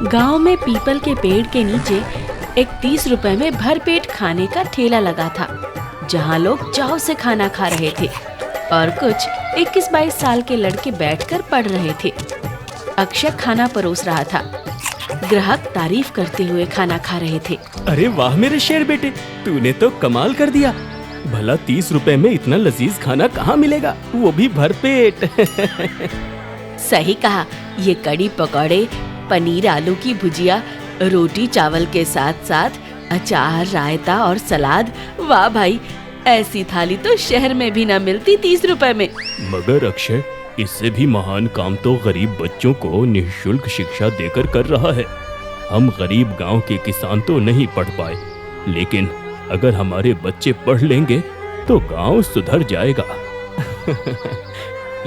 गांव में पीपल के पेड़ के नीचे एक 30 रुपए में भरपेट खाने का ठेला लगा था, जहां लोग चाव से खाना खा रहे थे और कुछ 21-22 साल के लड़के बैठकर पढ़ रहे थे। अक्षय खाना परोस रहा था। ग्राहक तारीफ करते हुए खाना खा रहे थे। अरे वाह मेरे शेर बेटे, तूने तो कमाल कर दिया। भला 30 रुपए में इतना लजीज खाना कहाँ मिलेगा, वो भी भरपेट। सही कहा। ये कड़ी पकौड़े, पनीर आलू की भुजिया, रोटी चावल के साथ साथ अचार, रायता और सलाद। वाह भाई, ऐसी थाली तो शहर में भी न मिलती 30 रुपए में। मगर अक्षय, इससे भी महान काम तो गरीब बच्चों को निःशुल्क शिक्षा देकर कर रहा है। हम गरीब गांव के किसान तो नहीं पढ़ पाए, लेकिन अगर हमारे बच्चे पढ़ लेंगे तो गांव सुधर जाएगा।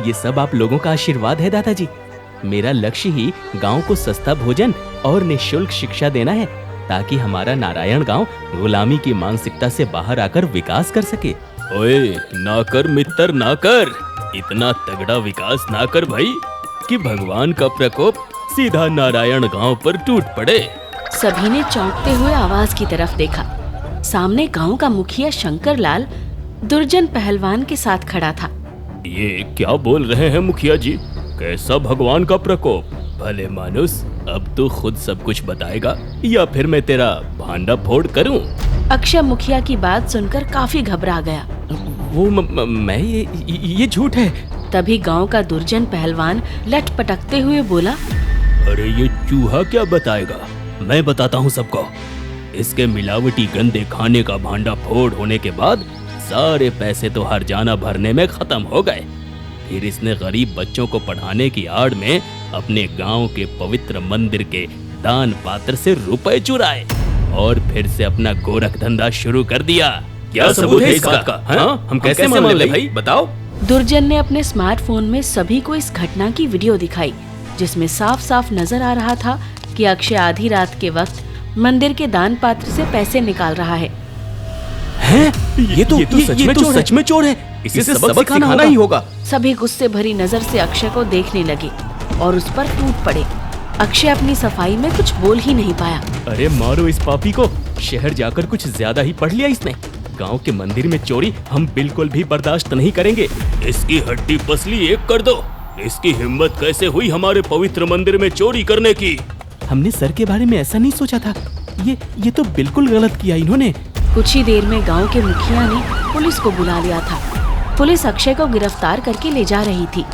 ये सब आप लोगों का आशीर्वाद है दादाजी। मेरा लक्ष्य ही गांव को सस्ता भोजन और निःशुल्क शिक्षा देना है, ताकि हमारा नारायण गांव गुलामी की मानसिकता से बाहर आकर विकास कर सके। ओए ना कर मित्र, ना कर। इतना तगड़ा विकास ना कर भाई कि भगवान का प्रकोप सीधा नारायण गांव पर टूट पड़े। सभी ने चौंकते हुए आवाज की तरफ देखा। सामने गांव का मुखिया शंकर लाल दुर्जन पहलवान के साथ खड़ा था। ये क्या बोल रहे हैं मुखिया जी? कैसा भगवान का प्रकोप? भले मानुस, अब तू खुद सब कुछ बताएगा या फिर मैं तेरा भांडा फोड़ करूं? अक्षय मुखिया की बात सुनकर काफी घबरा गया। वो मैं ये झूठ है। तभी गांव का दुर्जन पहलवान लटपटकते हुए बोला, अरे ये चूहा क्या बताएगा, मैं बताता हूँ सबको। इसके मिलावटी गंदे खाने का भांडा फोड़ होने के बाद सारे पैसे तो हरजाना भरने में खत्म हो गए। फिर इसने गरीब बच्चों को पढ़ाने की आड़ में अपने गांव के पवित्र मंदिर के दान पात्र से रुपए चुराए और फिर से अपना गोरख धंधा शुरू कर दिया। क्या सबूत है इस बात का? हाँ? हम कैसे मान ले भाई, बताओ। दुर्जन ने अपने स्मार्टफोन में सभी को इस घटना की वीडियो दिखाई, जिसमें साफ साफ नजर आ रहा था कि अक्षय आधी रात के वक्त मंदिर के दान पात्र से पैसे निकाल रहा है। हैं? ये तो सच में चोर है। इसे सबक सिखाना ही होगा। सभी गुस्से भरी नजर से अक्षय को देखने लगे और उस पर टूट पड़े। अक्षय अपनी सफाई में कुछ बोल ही नहीं पाया। अरे मारो इस पापी को, शहर जाकर कुछ ज्यादा ही पढ़ लिया इसने। गांव के मंदिर में चोरी हम बिल्कुल भी बर्दाश्त नहीं करेंगे। इसकी हड्डी पसली एक कर दो। इसकी हिम्मत कैसे हुई हमारे पवित्र मंदिर में चोरी करने की? हमने सर के बारे में ऐसा नहीं सोचा था। ये तो बिल्कुल गलत किया इन्होंने। कुछ ही देर में गांव के मुखिया ने पुलिस को बुला लिया था। पुलिस अक्षय को गिरफ्तार करके ले जा रही थी।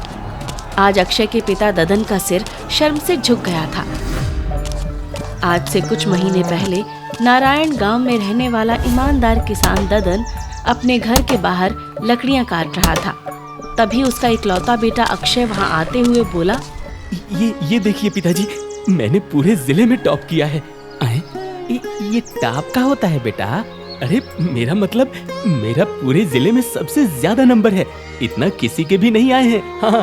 आज अक्षय के पिता ददन का सिर शर्म से झुक गया था। आज से कुछ महीने पहले नारायण गांव में रहने वाला ईमानदार किसान ददन अपने घर के बाहर लकड़ियां काट रहा था। तभी उसका इकलौता बेटा अक्षय वहां आते हुए बोला, ये देखिए पिताजी, मैंने पूरे जिले में टॉप किया है। ये टॉप का होता है बेटा? अरे मेरा मतलब, मेरा पूरे जिले में सबसे ज्यादा नंबर है। इतना किसी के भी नहीं आए हैं। हाँ,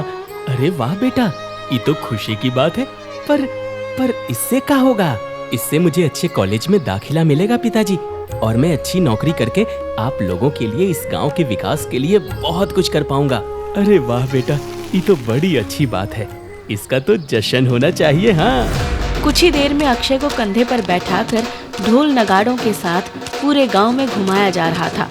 अरे वाह बेटा, ये तो खुशी की बात है। पर इससे क्या होगा? इससे मुझे अच्छे कॉलेज में दाखिला मिलेगा पिताजी, और मैं अच्छी नौकरी करके आप लोगों के लिए, इस गांव के विकास के लिए बहुत कुछ कर पाऊंगा। अरे वाह बेटा, ये तो बड़ी अच्छी बात है। इसका तो जश्न होना चाहिए। हाँ। कुछ ही देर में अक्षय को कंधे पर बैठाकर ढोल नगाड़ों के साथ पूरे गांव में घुमाया जा रहा था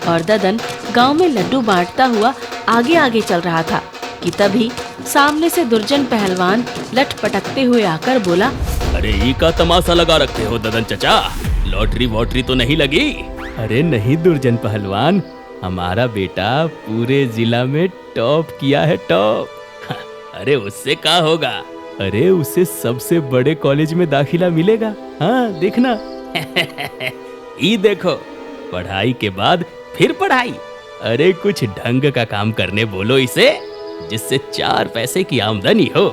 और ददन गांव में लड्डू बांटता हुआ आगे आगे चल रहा था कि तभी सामने से दुर्जन पहलवान लटपटकते हुए आकर बोला, अरे ये का तमाशा लगा रखते हो ददन चचा, लॉटरी वॉटरी तो नहीं लगी? अरे नहीं दुर्जन पहलवान, हमारा बेटा पूरे जिला में टॉप किया है, टॉप। अरे उससे क्या होगा? अरे उसे सबसे बड़े कॉलेज में दाखिला मिलेगा। हाँ देखना। ये देखो, पढ़ाई के बाद फिर पढ़ाई। अरे कुछ ढंग का काम करने बोलो इसे, जिससे 4 पैसे की आमदनी हो।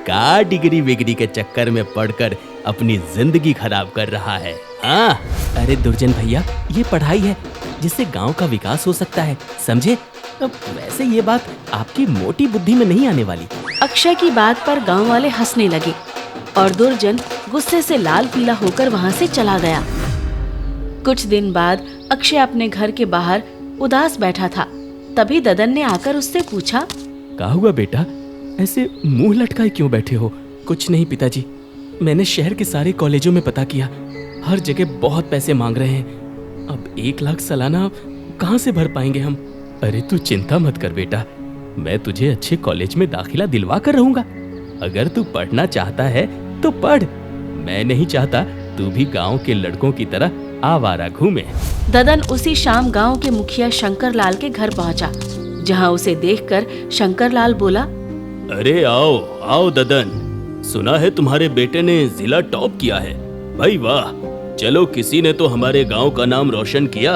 का डिग्री विग्री के चक्कर में पढ़कर अपनी जिंदगी खराब कर रहा है। हाँ, अरे दुर्जन भैया, ये पढ़ाई है जिससे गांव का विकास हो सकता है, समझे? अब वैसे ये बात आपकी मोटी बुद्धि में नहीं आने वाली। अक्षय की बात पर गांव वाले हंसने लगे और दुर्जन गुस्से से लाल पीला होकर वहां से चला गया। कुछ दिन बाद अक्षय अपने घर के बाहर उदास बैठा था। तभी ददन ने आकर उससे पूछा, क्या हुआ बेटा, ऐसे मुंह लटकाए क्यों बैठे हो? कुछ नहीं पिताजी, मैंने शहर के सारे कॉलेजों में पता किया, हर जगह बहुत पैसे मांग रहे हैं। अब 1 लाख सालाना कहाँ से भर पाएंगे हम? अरे तू चिंता मत कर बेटा, मैं तुझे अच्छे कॉलेज में दाखिला दिलवा कर रहूंगा। अगर तू पढ़ना चाहता है तो पढ़, मैं नहीं चाहता तू भी गांव के लड़कों की तरह आवारा घूमे। ददन उसी शाम गांव के मुखिया शंकरलाल के घर पहुंचा, जहां उसे देखकर शंकरलाल बोला, अरे आओ आओ ददन, सुना है तुम्हारे बेटे ने जिला टॉप किया है। भाई वाह, चलो किसी ने तो हमारे गांव का नाम रोशन किया।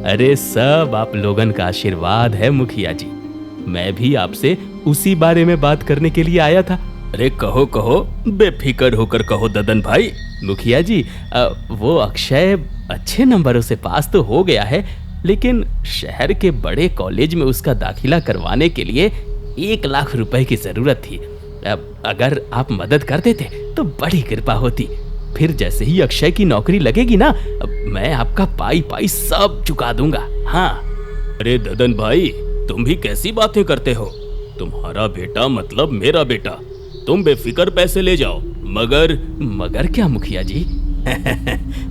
अरे सब आप लोगन का आशीर्वाद है मुखिया जी, मैं भी आपसे उसी बारे में बात करने के लिए आया था। अरे कहो कहो, बेफिक्र होकर कहो ददन भाई। मुखिया जी, वो अक्षय अच्छे नंबरों से पास तो हो गया है, लेकिन शहर के बड़े कॉलेज में उसका दाखिला करवाने के लिए 1 लाख रुपए की जरूरत थी। अगर आप मदद कर देते तो बड़ी कृपा होती। फिर जैसे ही अक्षय की नौकरी लगेगी ना, मैं आपका पाई पाई सब चुका दूंगा। हाँ। अरे ददन भाई, तुम भी कैसी बातें करते हो? तुम्हारा बेटा मतलब मेरा बेटा, तुम बेफिक्र पैसे ले जाओ। मगर क्या मुखिया जी?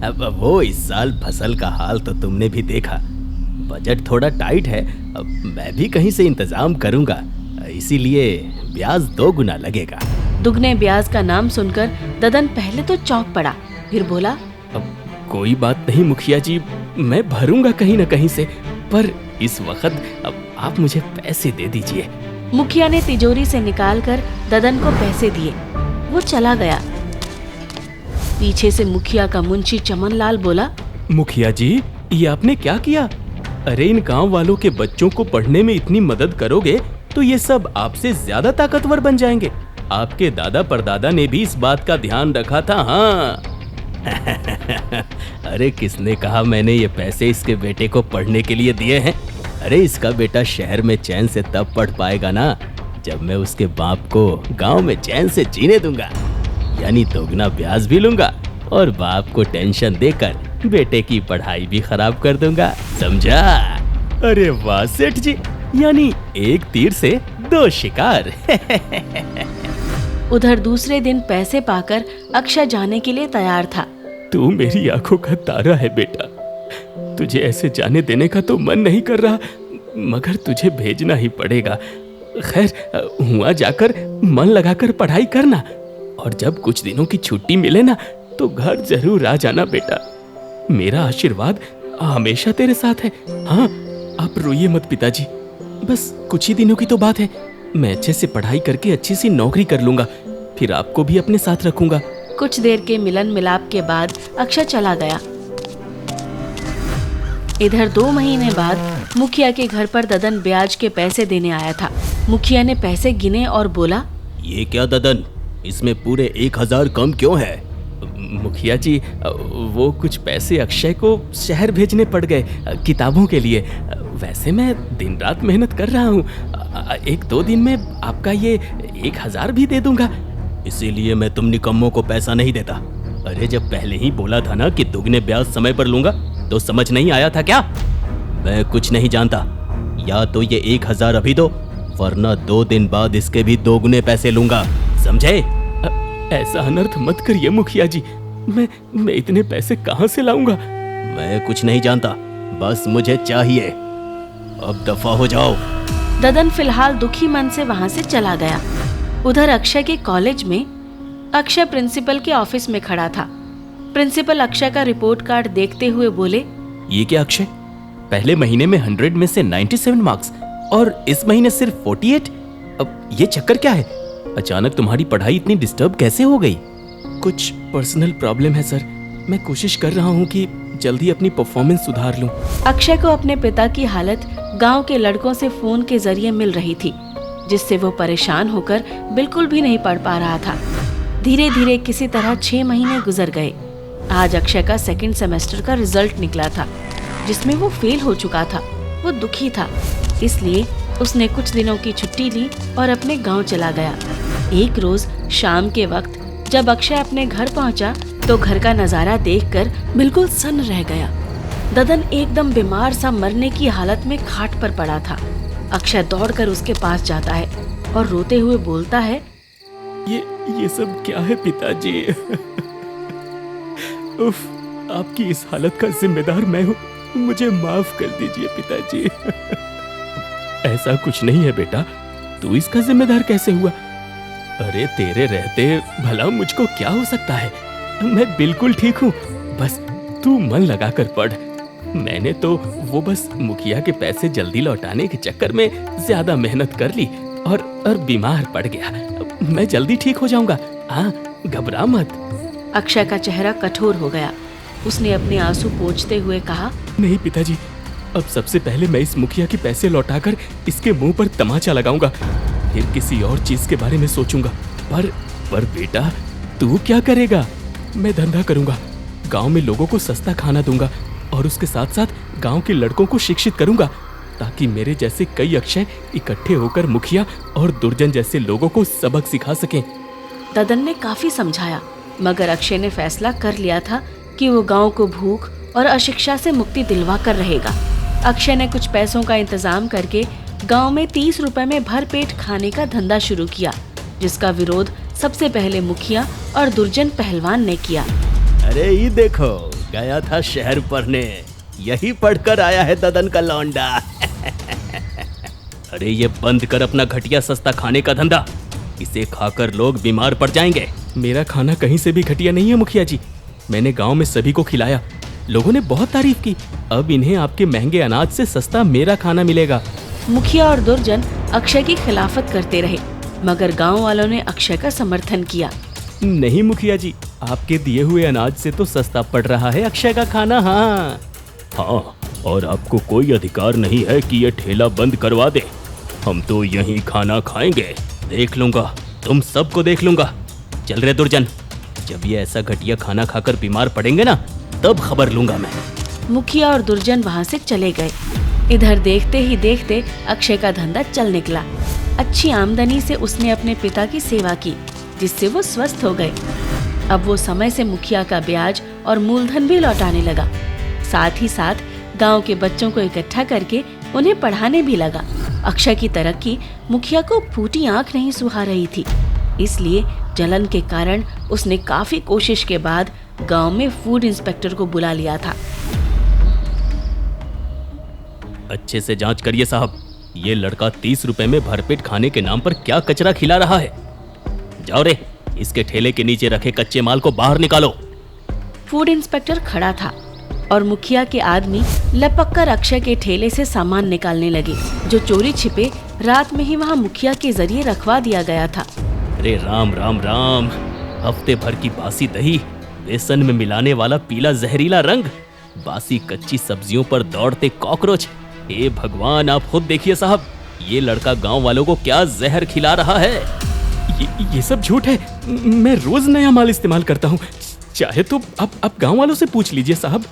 अब वो इस साल फसल का हाल तो तुमने भी देखा, बजट थोड़ा टाइट है। अब मैं भी कहीं से इंतजाम करूंगा, इसीलिए ब्याज 2 गुना लगेगा। दुगने ब्याज का नाम सुनकर ददन पहले तो चौंक पड़ा, फिर बोला, अब कोई बात नहीं मुखिया जी, मैं भरूंगा कहीं न कहीं से, पर इस वक्त अब आप मुझे पैसे दे दीजिए। मुखिया ने तिजोरी से निकालकर ददन को पैसे दिए। वो चला गया। पीछे से मुखिया का मुंशी चमनलाल बोला, मुखिया जी, ये आपने क्या किया? अरे इन गांव वालों के बच्चों को पढ़ने में इतनी मदद करोगे तो ये सब आपसे ज्यादा ताकतवर बन जाएंगे। आपके दादा परदादा ने भी इस बात का ध्यान रखा था। हाँ। अरे किसने कहा मैंने ये पैसे इसके बेटे को पढ़ने के लिए दिए हैं? अरे इसका बेटा शहर में चैन से तब पढ़ पाएगा ना, जब मैं उसके बाप को गांव में चैन से जीने दूंगा, यानी दोगुना ब्याज भी लूंगा और बाप को टेंशन देकर बेटे की पढ़ाई भी खराब कर दूंगा, समझा? अरे वाह सेठ जी, यानी एक तीर से 2 शिकार। उधर दूसरे दिन पैसे पाकर अक्षय जाने के लिए तैयार था। तू मेरी आंखों का तारा है बेटा, तुझे ऐसे जाने देने का तो मन नहीं कर रहा, मगर तुझे भेजना ही पड़ेगा। खैर, हुआ जाकर मन लगाकर पढ़ाई करना, और जब कुछ दिनों की छुट्टी मिले ना तो घर जरूर आ जाना बेटा। मेरा आशीर्वाद हमेशा तेरे साथ है। हाँ, आप रोइए मत पिताजी, बस कुछ ही दिनों की तो बात है। मैं अच्छे से पढ़ाई करके अच्छी सी नौकरी कर लूंगा, फिर आपको भी अपने साथ रखूंगा। कुछ देर के मिलन मिलाप के बाद अक्षय चला गया। इधर 2 महीने बाद मुखिया के घर पर ददन ब्याज के पैसे देने आया था। मुखिया ने पैसे गिने और बोला, ये क्या ददन, इसमें पूरे 1000 कम क्यों है? मुखिया जी, वो कुछ पैसे अक्षय को शहर भेजने पड़ गए किताबों के लिए। वैसे मैं दिन रात मेहनत कर रहा हूँ, 1-2 दिन में आपका ये 1000 भी दे दूंगा। इसीलिए मैं तुम निकम्मों को पैसा नहीं देता। अरे जब पहले ही बोला था ना कि दुगने ब्याज समय पर लूंगा, तो समझ नहीं आया था क्या? मैं कुछ नहीं जानता, या तो ये 1000 अभी दो, वरना 2 दिन बाद इसके भी 2 गुने पैसे लूंगा, समझे? ऐसा अनर्थ मत करिए मुखिया जी, मैं इतने पैसे कहाँ से लाऊंगा? मैं कुछ नहीं जानता, बस मुझे चाहिए। अब दफा हो जाओ। ददन फिलहाल दुखी मन से वहाँ से चला गया। उधर अक्षय के कॉलेज में अक्षय प्रिंसिपल के ऑफिस में खड़ा था। प्रिंसिपल अक्षय का रिपोर्ट कार्ड देखते हुए बोले, ये क्या अक्षय, पहले महीने में 100 में से 97 मार्क्स और इस महीने सिर्फ 48? अब ये चक्कर क्या है? अचानक तुम्हारी पढ़ाई इतनी डिस्टर्ब कैसे हो गई? कुछ पर्सनल प्रॉब्लम है सर, मैं कोशिश कर रहा हूँ कि जल्दी अपनी परफॉर्मेंस सुधार लूं। अक्षय को अपने पिता की हालत गांव के लड़कों से फोन के जरिए मिल रही थी, जिससे वो परेशान होकर बिल्कुल भी नहीं पढ़ पा रहा था। धीरे धीरे किसी तरह 6 महीने गुजर गए। आज अक्षय का 2nd सेमेस्टर का रिजल्ट निकला था, जिसमें वो फेल हो चुका था। वो दुखी था, इसलिए उसने कुछ दिनों की छुट्टी ली और अपने गांव चला गया। एक रोज शाम के वक्त जब अक्षय अपने घर पहुंचा तो घर का नजारा देखकर बिल्कुल सन्न रह गया। ददन एकदम बीमार सा मरने की हालत में खाट पर पड़ा था। अक्षय दौड़कर उसके पास जाता है और रोते हुए बोलता है, ये सब क्या है पिताजी? उफ, आपकी इस हालत का जिम्मेदार मैं हूँ, मुझे माफ कर दीजिए पिताजी। ऐसा कुछ नहीं है बेटा, तू इसका जिम्मेदार कैसे हुआ? अरे तेरे रहते भला मुझको क्या हो सकता है? मैं बिल्कुल ठीक हूँ, बस तू मन लगा कर पढ़। मैंने तो वो बस मुखिया के पैसे जल्दी लौटाने के चक्कर में ज्यादा मेहनत कर ली और बीमार पड़ गया। मैं जल्दी ठीक हो जाऊंगा, हाँ घबरा मत। अक्षय का चेहरा कठोर हो गया। उसने अपने आंसू पोंछते हुए कहा, नहीं पिताजी, अब सबसे पहले मैं इस मुखिया के पैसे लौटाकर इसके मुंह पर तमाचा लगाऊंगा, फिर किसी और चीज के बारे में सोचूंगा। पर बेटा तू क्या करेगा? मैं धंधा करूंगा, गांव में लोगों को सस्ता खाना दूंगा और उसके साथ साथ गांव के लड़कों को शिक्षित करूंगा, ताकि मेरे जैसे कई अक्षय इकट्ठे होकर मुखिया और दुर्जन जैसे लोगों को सबक सिखा सकें। ददन ने काफी समझाया, मगर अक्षय ने फैसला कर लिया था कि वो गांव को भूख और अशिक्षा से मुक्ति दिलवा कर रहेगा। अक्षय ने कुछ पैसों का इंतजाम करके गांव में 30 रुपए में भरपेट खाने का धंधा शुरू किया, जिसका विरोध सबसे पहले मुखिया और दुर्जन पहलवान ने किया। अरे ये देखो, गया था शहर पढ़ने, यही पढ़कर आया है ददन का लौंडा। अरे ये बंद कर अपना घटिया सस्ता खाने का धंधा, इसे खाकर लोग बीमार पड़ जाएंगे। मेरा खाना कहीं से भी घटिया नहीं है मुखिया जी, मैंने गांव में सभी को खिलाया, लोगों ने बहुत तारीफ की। अब इन्हें आपके महंगे अनाज से सस्ता मेरा खाना मिलेगा। मुखिया और दुर्जन अक्षय की खिलाफत करते रहे, मगर गांव वालों ने अक्षय का समर्थन किया। नहीं मुखिया जी, आपके दिए हुए अनाज से तो सस्ता पड़ रहा है अक्षय का खाना। हाँ, और आपको कोई अधिकार नहीं है कि ये ठेला बंद करवा दे। हम तो यहीं खाना खाएंगे, देख लूंगा, तुम सबको देख लूंगा। चल रे दुर्जन, जब ये ऐसा घटिया खाना खाकर बीमार पड़ेंगे ना, तब खबर लूंगा मैं। मुखिया और दुर्जन वहाँ से चले गए। इधर देखते ही देखते अक्षय का धंधा चल निकला। अच्छी आमदनी से उसने अपने पिता की सेवा की, जिससे वो स्वस्थ हो गए। अब वो समय से मुखिया का ब्याज और मूलधन भी लौटाने लगा। साथ ही साथ गांव के बच्चों को इकट्ठा करके उन्हें पढ़ाने भी लगा। अक्षय की तरक्की मुखिया को फूटी आंख नहीं सुहा रही थी, इसलिए जलन के कारण उसने काफी कोशिश के बाद गांव में फूड इंस्पेक्टर को बुला लिया था। अच्छे से जांच करिए साहब, ये लड़का 30 रुपए में भरपेट खाने के नाम पर क्या कचरा खिला रहा है। जाओ रे, इसके ठेले के नीचे रखे कच्चे माल को बाहर निकालो। फूड इंस्पेक्टर खड़ा था और मुखिया के आदमी लपक कर अक्षय के ठेले से सामान निकालने लगे, जो चोरी छिपे रात में ही वहाँ मुखिया के जरिए रखवा दिया गया था। अरे राम राम राम, हफ्ते भर की बासी दही, बेसन में मिलाने वाला पीला जहरीला रंग, बासी कच्ची सब्जियों पर दौड़ते कॉकरोच। हे भगवान, आप खुद देखिए साहब, ये लड़का गांव वालों को क्या जहर खिला रहा है। ये सब झूठ है, मैं रोज नया माल इस्तेमाल करता हूँ, चाहे तो आप गांव वालों से पूछ लीजिए साहब।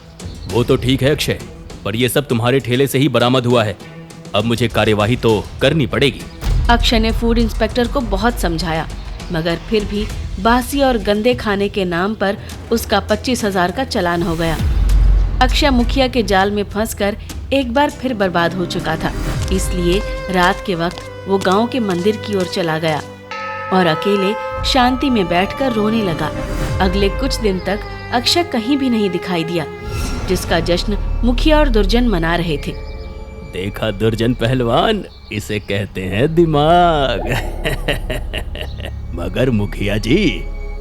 वो तो ठीक है अक्षय, पर ये सब तुम्हारे ठेले से ही बरामद हुआ है, अब मुझे कार्यवाही तो करनी पड़ेगी। अक्षय ने फूड इंस्पेक्टर को बहुत समझाया, मगर फिर भी बासी और गंदे खाने के नाम पर उसका 25,000 का चालान हो गया। अक्षय मुखिया के जाल में फंसकर एक बार फिर बर्बाद हो चुका था, इसलिए रात के वक्त वो गांव के मंदिर की ओर चला गया और अकेले शांति में बैठकर रोने लगा। अगले कुछ दिन तक अक्षय कहीं भी नहीं दिखाई दिया, जिसका जश्न मुखिया और दुर्जन मना रहे थे। देखा दुर्जन पहलवान, इसे कहते हैं दिमाग। मगर मुखिया जी,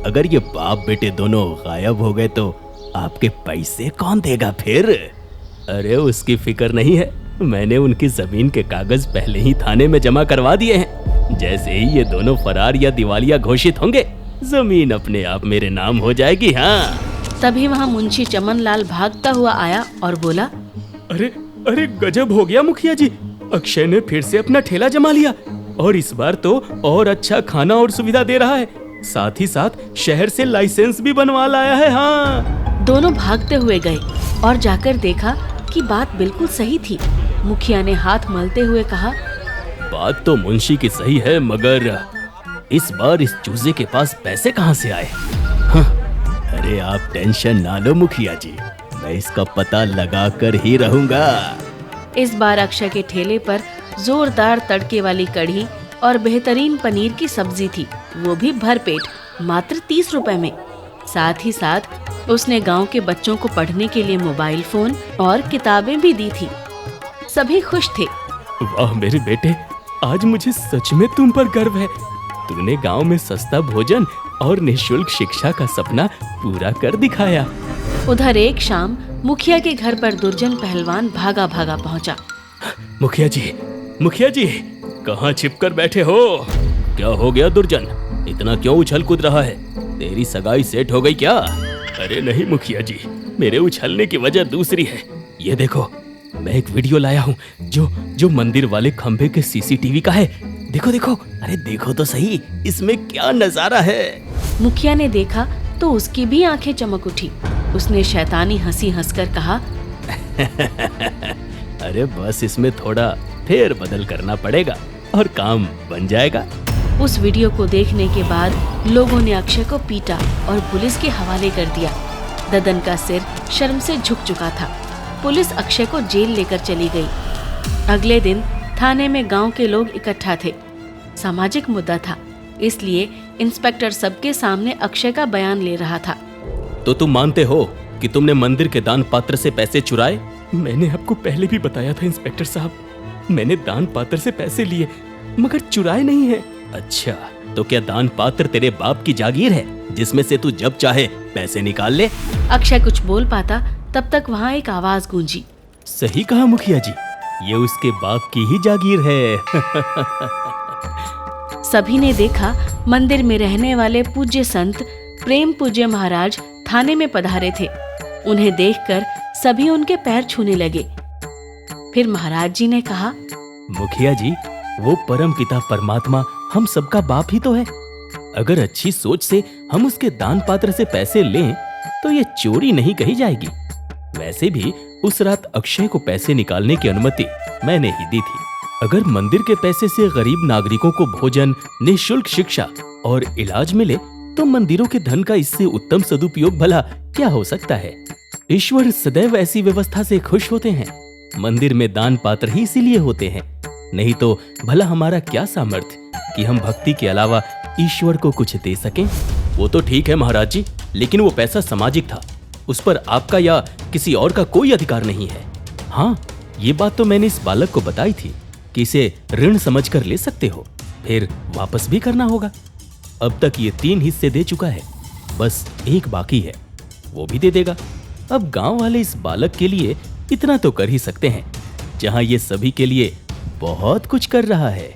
अगर ये बाप बेटे दोनों गायब हो गए तो आपके पैसे कौन देगा फिर? अरे उसकी फिक्र नहीं है, मैंने उनकी जमीन के कागज पहले ही थाने में जमा करवा दिए हैं। जैसे ही ये दोनों फरार या दिवालिया घोषित होंगे, जमीन अपने आप मेरे नाम हो जाएगी। हाँ। तभी वहाँ मुंशी चमन लाल भागता हुआ आया और बोला, अरे गजब हो गया मुखिया जी, अक्षय ने फिर से अपना ठेला जमा लिया और इस बार तो और अच्छा खाना और सुविधा दे रहा है, साथ ही साथ शहर से लाइसेंस भी बनवा लाया है। हाँ। दोनों भागते हुए गए और जाकर देखा कि बात बिल्कुल सही थी। मुखिया ने हाथ मलते हुए कहा, बात तो मुंशी की सही है, मगर इस बार इस चूजे के पास पैसे कहाँ से आए? हाँ। अरे आप टेंशन ना लो मुखिया जी, मैं इसका पता लगा कर ही रहूंगा। इस बार अक्षय के ठेले पर जोरदार तड़के वाली कढ़ी और बेहतरीन पनीर की सब्जी थी, वो भी भरपेट, मात्र 30 रुपए में। साथ ही साथ उसने गांव के बच्चों को पढ़ने के लिए मोबाइल फोन और किताबें भी दी थी। सभी खुश थे। वाह मेरे बेटे, आज मुझे सच में तुम पर गर्व है। तूने गांव में सस्ता भोजन और निःशुल्क शिक्षा का सपना पूरा कर दिखाया। उधर एक शाम मुखिया के घर पर दुर्जन पहलवान भागा भागा पहुंचा। मुखिया जी, कहाँ छिपकर बैठे हो? क्या हो गया दुर्जन, इतना क्यों उछल कूद रहा है? तेरी सगाई सेट हो गई क्या? अरे नहीं मुखिया जी, मेरे उछलने की वजह दूसरी है। ये देखो, मैं एक वीडियो लाया हूँ जो मंदिर वाले खंभे के सीसीटीवी का है। देखो देखो, अरे देखो तो सही, इसमें क्या नजारा है। मुखिया ने देखा तो उसकी भी आंखें चमक उठी। उसने शैतानी हंसी हंसकर कहा, अरे बस इसमें थोड़ा फेर बदल करना पड़ेगा और काम बन जाएगा। उस वीडियो को देखने के बाद लोगों ने अक्षय को पीटा और पुलिस के हवाले कर दिया। ददन का सिर शर्म से झुक चुका था। पुलिस अक्षय को जेल लेकर चली गई। अगले दिन थाने में गांव के लोग इकट्ठा थे। सामाजिक मुद्दा था, इसलिए इंस्पेक्टर सबके सामने अक्षय का बयान ले रहा था। तो तुम मानते हो कि तुमने मंदिर के दान पात्र से पैसे चुराए? मैंने आपको पहले भी बताया था इंस्पेक्टर साहब, मैंने दान पात्र से पैसे लिए मगर चुराए नहीं है। अच्छा, तो क्या दान पात्र तेरे बाप की जागीर है जिसमें से तू जब चाहे पैसे निकाल ले? अक्षय कुछ बोल पाता तब तक वहाँ एक आवाज गूंजी। सही कहा मुखिया जी, ये उसके बाप की ही जागीर है। सभी ने देखा मंदिर में रहने वाले पूज्य संत प्रेम पूज्य महाराज थाने में पधारे थे। उन्हें देखकर सभी उनके पैर छूने लगे। फिर महाराज जी ने कहा, मुखिया जी, वो परम पिता परमात्मा हम सबका बाप ही तो है। अगर अच्छी सोच से हम उसके दान पात्र से पैसे लें तो ये चोरी नहीं कही जाएगी। वैसे भी उस रात अक्षय को पैसे निकालने की अनुमति मैंने ही दी थी। अगर मंदिर के पैसे से गरीब नागरिकों को भोजन, निःशुल्क शिक्षा और इलाज मिले तो मंदिरों के धन का इससे उत्तम सदुपयोग भला क्या हो सकता है। ईश्वर सदैव ऐसी व्यवस्था से खुश होते हैं। मंदिर में दान पात्र ही इसीलिए होते हैं, नहीं तो भला हमारा क्या सामर्थ्य कि हम भक्ति के अलावा ईश्वर को कुछ दे सकें। वो तो ठीक है महाराज जी, लेकिन वो पैसा सामाजिक था, उस पर आपका या किसी और का कोई अधिकार नहीं है। हाँ, ये बात तो मैंने इस बालक को बताई थी कि इसे ऋण समझकर ले सकते हो, फिर वापस भी करना होगा। अब तक ये 3 हिस्से दे चुका है, बस एक बाकी है, वो भी दे देगा। अब गांव वाले इस बालक के लिए इतना तो कर ही सकते हैं, जहां ये सभी के लिए बहुत कुछ कर रहा है।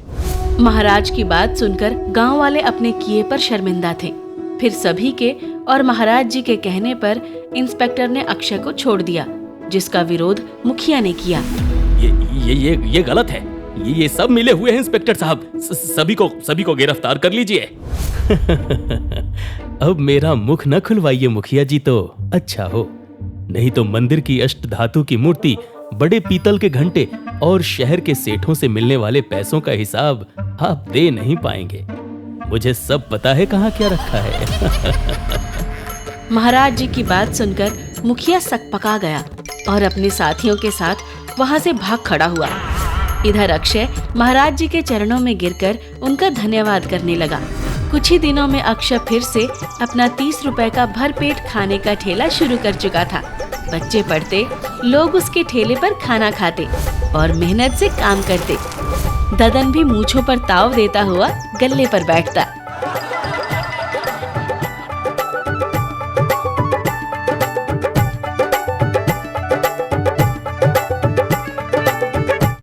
महाराज की बात सुनकर गांव वाले अपने किए पर शर्मिंदा थे। फिर सभी के और महाराज जी के कहने पर इंस्पेक्टर ने अक्षय को छोड़ दिया, जिसका विरोध मुखिया ने किया। ये गलत है, ये सब मिले हुए हैं इंस्पेक्टर साहब, सभी को गिरफ्तार कर लीजिए। अब मेरा मुख न खुलवाइए मुखिया जी तो अच्छा हो, नहीं तो मंदिर की अष्ट धातु की मूर्ति, बड़े पीतल के घंटे और शहर के सेठों से मिलने वाले पैसों का हिसाब आप दे नहीं पाएंगे। मुझे सब पता है कहाँ क्या रखा है। महाराज जी की बात सुनकर मुखिया सकपका गया और अपने साथियों के साथ वहाँ से भाग खड़ा हुआ। इधर अक्षय महाराज जी के चरणों में गिरकर उनका धन्यवाद करने लगा। कुछ ही दिनों में अक्षय फिर से अपना 30 रुपए का भरपेट खाने का ठेला शुरू कर चुका था। बच्चे पढ़ते, लोग उसके ठेले पर खाना खाते और मेहनत से काम करते। ददन भी मूंछों पर ताव देता हुआ गल्ले पर बैठता।